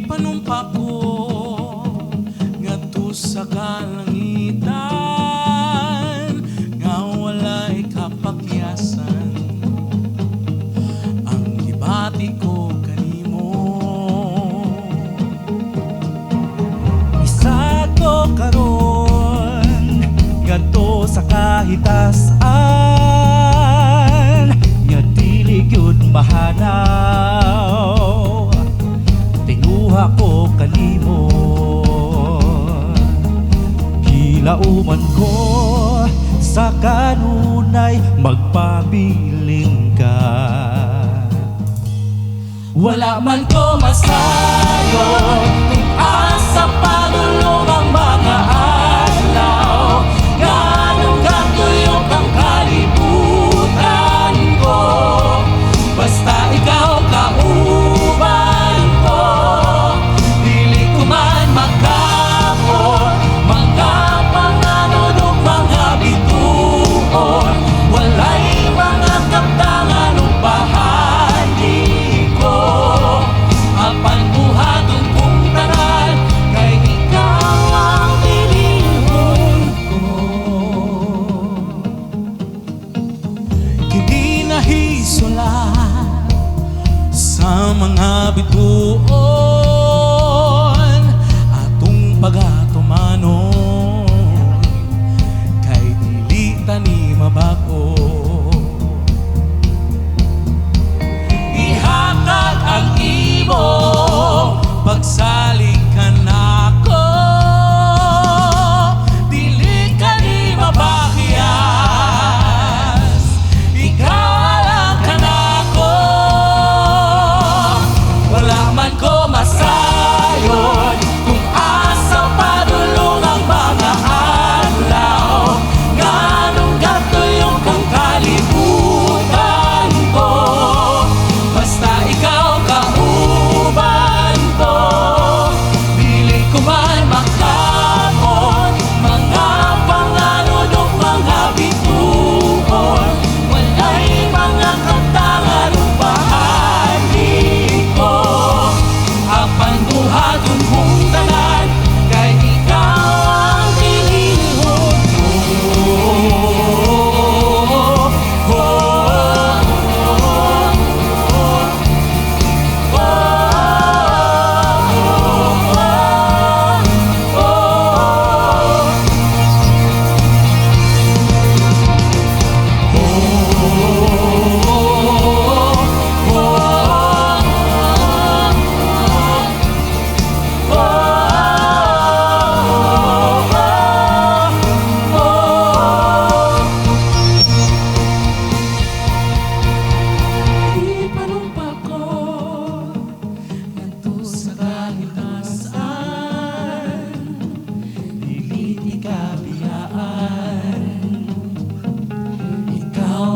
Ipanumpa ko ngadto sa kalangitan nga walay kapakyasan. Ang gibati ko kanimo, isa ko karon ngadto sa kahitasan nga dili gyud mahanaw. Tinuha ko kanimo, gilauman ko sa kanunay magpabiling ka. wala man ko masayon kung asa padulong ang mga adlaw. Nganong katuyok ang kalibutan ko, basta ikaw kauban ko. Dili ko man magkapon mga panganod o mga bituon. Walay mga kaptangan o bahagi ko. Apan buhaton kong tanan, kay ikaw ang pinihon ko. Hindi nahisolat sa mga bituon atong pagatumanon, kay dili tani mabako. Ihatag ang imong pagsalig ka nako, dili ka ni mabahyas. Ikaw lang ka nako, wala man ko masayon kung asa padulong ang mga adlaw. Nganong gatuyong kang kalibutan ko, basta ikaw kauban ko. Dili ko man makapon mga panganod o mga bituon. Walay mga kaptangan o bahagi ko. Apan buhaton kong tanan, kay ikaw ang pinihon ko. Ipanumpa ko ngadto sa kahitasan, dili ikabiyaan. Ikaw